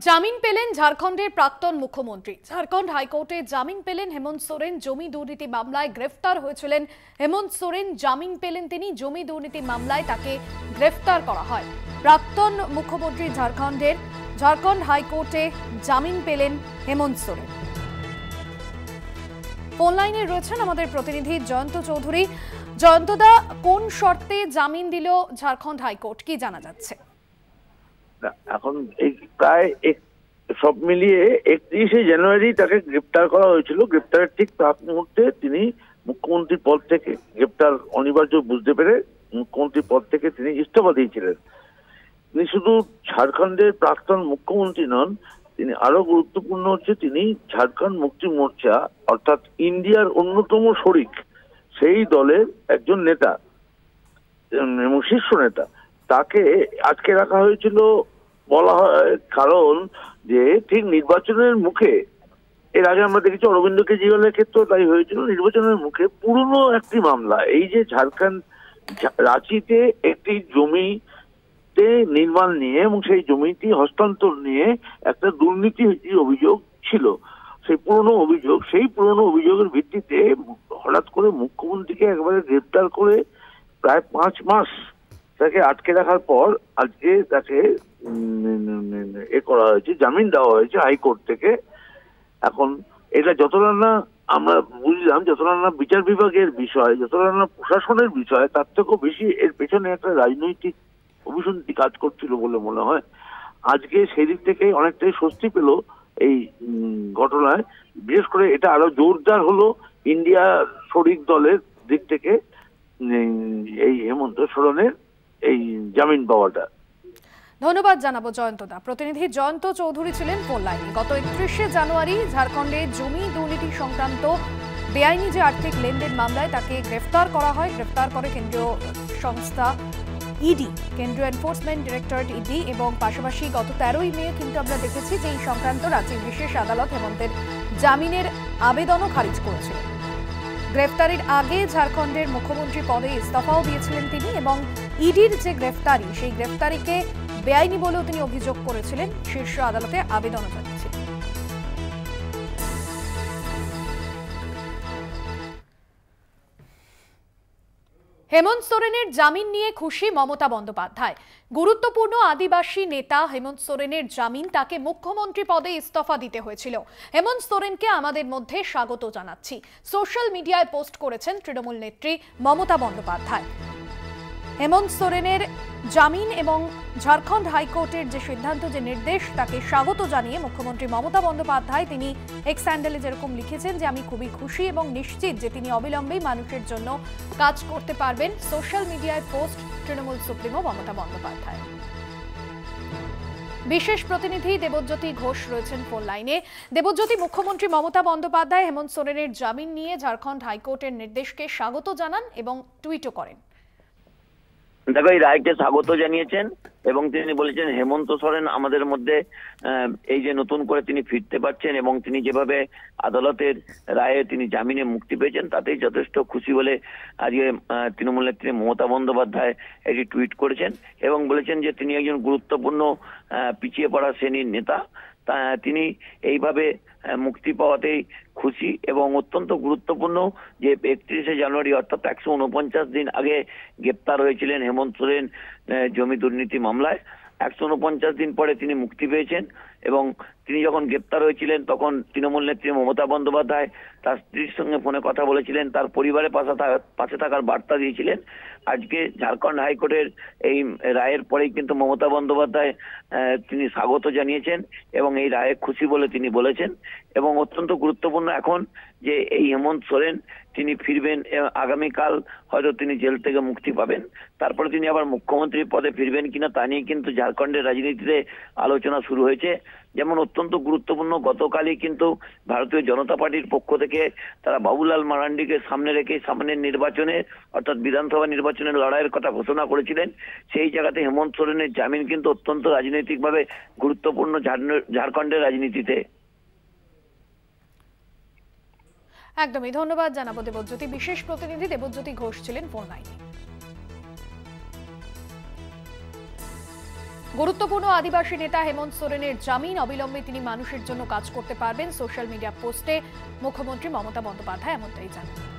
জামিন পেলেন ঝাড়খণ্ডের প্রাক্তন মুখ্যমন্ত্রী। ঝাড়খণ্ড হাইকোর্টে জামিন পেলেন হেমন্ত সোরেন। জমি দুর্নীতি মামলায় গ্রেফতার হয়েছিলেন হেমন্ত সোরেন। জামিন পেলেন তিনি। জমি দুর্নীতি মামলায় তাকে গ্রেফতার করা হয়। প্রাক্তন মুখ্যমন্ত্রী ঝাড়খণ্ড হাইকোর্টে জামিন পেলেন হেমন্ত সোরেন। ফোন লাইনে রয়েছেন আমাদের প্রতিনিধি জয়ন্ত চৌধুরী। জয়ন্তদা, কোন শর্তে জামিন দিল ঝাড়খণ্ড হাইকোর্ট, কি জানা যাচ্ছে? এখন এই প্রায় সব মিলিয়ে 31শে জানুয়ারি তাকে গ্রেপ্তার করা হয়েছিল। গ্রেপ্তারের ঠিক প্রাক মুহূর্তে তিনি মুখ্যমন্ত্রীর পদ থেকে, গ্রেপ্তার অনিবার্য বুঝতে পেরে মুখ্যমন্ত্রীর পদ থেকে তিনি ইস্তফা দিয়েছিলেন। তিনি শুধু ঝাড়খণ্ডের প্রাক্তন মুখ্যমন্ত্রী নন, তিনি আরো গুরুত্বপূর্ণ হচ্ছে তিনি ঝাড়খণ্ড মুক্তি মোর্চা অর্থাৎ ইন্ডিয়ার অন্যতম শরিক সেই দলের একজন নেতা এবং শীর্ষ নেতা। তাকে আটকে রাখা হয়েছিল বলা হয় কারণ যে ঠিক নির্বাচনের মুখে, এর আগে আমরা দেখেছি অরবিন্দ কেজরিওয়ালের ক্ষেত্রেও তাই হয়েছিল, নির্বাচনের মুখে পুরনো একটি মামলা, এই যে ঝাড়খণ্ড রাঁচিতে একটি জমিতে নির্মাণ নিয়ে এবং সেই জমিটি হস্তান্তর নিয়ে একটা দুর্নীতি অভিযোগ ছিল। সেই পুরনো অভিযোগের ভিত্তিতে হঠাৎ করে মুখ্যমন্ত্রীকে একবারে গ্রেপ্তার করে প্রায় 5 মাস তাকে আটকে রাখার পর আজকে তাকে করা হয়েছে, জামিন দেওয়া হয়েছে হাইকোর্ট থেকে। এখন এটা যতটা না আমরা বুঝলাম, যতটা না বিচার বিভাগের বিষয়, যতটা না প্রশাসনের বিষয়, তার থেকেও বেশি এর পেছনে একটা রাজনৈতিক অভিসন্ধি কাজ করছিল বলে মনে হয়। আজকে সেই দিক থেকে অনেকটাই স্বস্তি পেল এই ঘটনায়। বিশেষ করে এটা আরো জোরদার হলো ইন্ডিয়া শরিক দলের দিক থেকে এই হেমন্ত সোরেনের এই জামিন পাওয়াটা। ধন্যবাদ জানাবো জয়ন্তদা। প্রতিনিধি জয়ন্ত চৌধুরী ছিলেন ফোন লাইনে। গত 31শে জানুয়ারি ঝাড়খণ্ডে জমি দুর্নীতি সংক্রান্ত বেআইনি যে আর্থিক লেনদেন মামলায় তাকে গ্রেফতার করা হয়। গ্রেফতার করে কেন্দ্রীয় সংস্থা ইডি, কেন্দ্রীয় এনফোর্সমেন্ট ডিরেক্টরেট ইডি, এবং পাশাপাশি গত 13ই মে কিন্তু আমরা দেখেছি যে এই সংক্রান্ত রাজ্যের বিশেষ আদালত হেমন্তের জামিনের আবেদনও খারিজ করেছিল। গ্রেফতারির আগে ঝাড়খণ্ডের মুখ্যমন্ত্রী পদে ইস্তফাও দিয়েছিলেন তিনি, এবং ইডির যে গ্রেফতারি, সেই গ্রেফতারিকে বেআইনি বলেও তিনি অভিযোগ করেছিলেন, শীর্ষ আদালতে আবেদনও জানিয়েছিলেন। হেমন্ত সোরেনের জামিন নিয়ে খুশি মমতা বন্দ্যোপাধ্যায়। গুরুত্বপূর্ণ আদিবাসী নেতা হেমন্ত সোরেনের জামিন, তাকে মুখ্যমন্ত্রী পদে ইস্তফা দিতে হয়েছিল। হেমন্ত সোরেনকে আমাদের মধ্যে স্বাগত জানাচ্ছি, সোশ্যাল মিডিয়ায় পোস্ট করেছেন তৃণমূল নেত্রী মমতা বন্দ্যোপাধ্যায়। হেমন্ত সোরেনের জামিন এবং ঝাড়খণ্ড হাইকোর্টের যে সিদ্ধান্ত, যে নির্দেশ, তাকে স্বাগত জানিয়ে মুখ্যমন্ত্রী মমতা বন্দ্যোপাধ্যায় তিনি এক্স হ্যান্ডেলে যেরকম লিখেছেন যে আমি খুবই খুশি এবং নিশ্চিত যে তিনি অবিলম্বেই মানুষের জন্য কাজ করতে পারবেন। সোশ্যাল মিডিয়ায় পোস্ট তৃণমূল সুপ্রিমো মমতা বন্দ্যোপাধ্যায়। বিশেষ প্রতিনিধি দেবজ্যোতি ঘোষ রয়েছেন ফোন লাইনে। দেবজ্যোতি, মুখ্যমন্ত্রী মমতা বন্দ্যোপাধ্যায় হেমন্ত সোরেনের জামিন নিয়ে ঝাড়খণ্ড হাইকোর্টের নির্দেশকে স্বাগত জানান এবং টুইটও করেন। দেখো, এই রায়কে স্বাগত জানিয়েছেন এবং তিনি বলেছেন হেমন্ত সোরেন আমাদের মধ্যে এই যে নতুন করে তিনি ফিরতে পারছেন এবং তিনি যেভাবে আদালতের রায়ে তিনি জামিনে মুক্তি পেয়েছেন তাতেই যথেষ্ট খুশি বলে আজকে তৃণমূল নেত্রী মমতা বন্দ্যোপাধ্যায় একটি টুইট করেছেন এবং বলেছেন যে তিনি একজন গুরুত্বপূর্ণ পিছিয়ে পড়া শ্রেণীর নেতা। তিনি এইভাবে মুক্তি পাওয়াতেই খুশি এবং অত্যন্ত গুরুত্বপূর্ণ যে 31শে জানুয়ারি অর্থাৎ 149 দিন আগে গ্রেপ্তার হয়েছিলেন হেমন্ত সোরেন জমি দুর্নীতি মামলায়। 149 দিন পরে তিনি মুক্তি পেয়েছেন এবং তিনি যখন গ্রেপ্তার হয়েছিলেন তখন তৃণমূল নেত্রী মমতা বন্দ্যোপাধ্যায় তার স্ত্রীর সঙ্গে ফোনে কথা বলেছিলেন, তার পরিবারের পাশে থাকার বার্তা দিয়েছিলেন। আজকে ঝাড়খণ্ড হাইকোর্টের এই রায়ের পরেই কিন্তু মমতা বন্দ্যোপাধ্যায় তিনি স্বাগত জানিয়েছেন এবং এই রায়ে খুশি বলে তিনি বলেছেন। এবং অত্যন্ত গুরুত্বপূর্ণ এখন যে এই হেমন্ত সোরেন তিনি ফিরবেন, আগামীকাল হয়তো তিনি জেল থেকে মুক্তি পাবেন, তারপরে তিনি আবার মুখ্যমন্ত্রীর পদে ফিরবেন কিনা তা নিয়ে কিন্তু ঝাড়খণ্ডের রাজনীতিতে আলোচনা শুরু হয়েছে। যেমন অত্যন্ত গুরুত্বপূর্ণ, গতকালই কিন্তু ভারতীয় জনতা পার্টির পক্ষ থেকে তারা বাবুলাল মারান্ডিকে সামনে রেখে সামনের নির্বাচনে অর্থাৎ বিধানসভা নির্বাচনের লড়াইয়ের কথা ঘোষণা করেছিলেন। সেই জায়গাতে হেমন্ত সোরেনের জামিন কিন্তু অত্যন্ত রাজনৈতিকভাবে গুরুত্বপূর্ণ ঝাড়খণ্ডের রাজনীতিতে। একদমই ধন্যবাদ জানাবো দেবজ্যোতি। বিশেষ প্রতিনিধি দেবজ্যোতি ঘোষ ছিলেন ফোন লাইনে। গুরুত্বপূর্ণ আদিবাসী নেতা হেমন্ত সোরেনের জামিন অবিলম্বে তিনি মানুষের জন্য কাজ করতে পারবেন সোশ্যাল মিডিয়া পোস্টে মুখ্যমন্ত্রী মমতা বন্দ্যোপাধ্যায় এমনটাই জানান।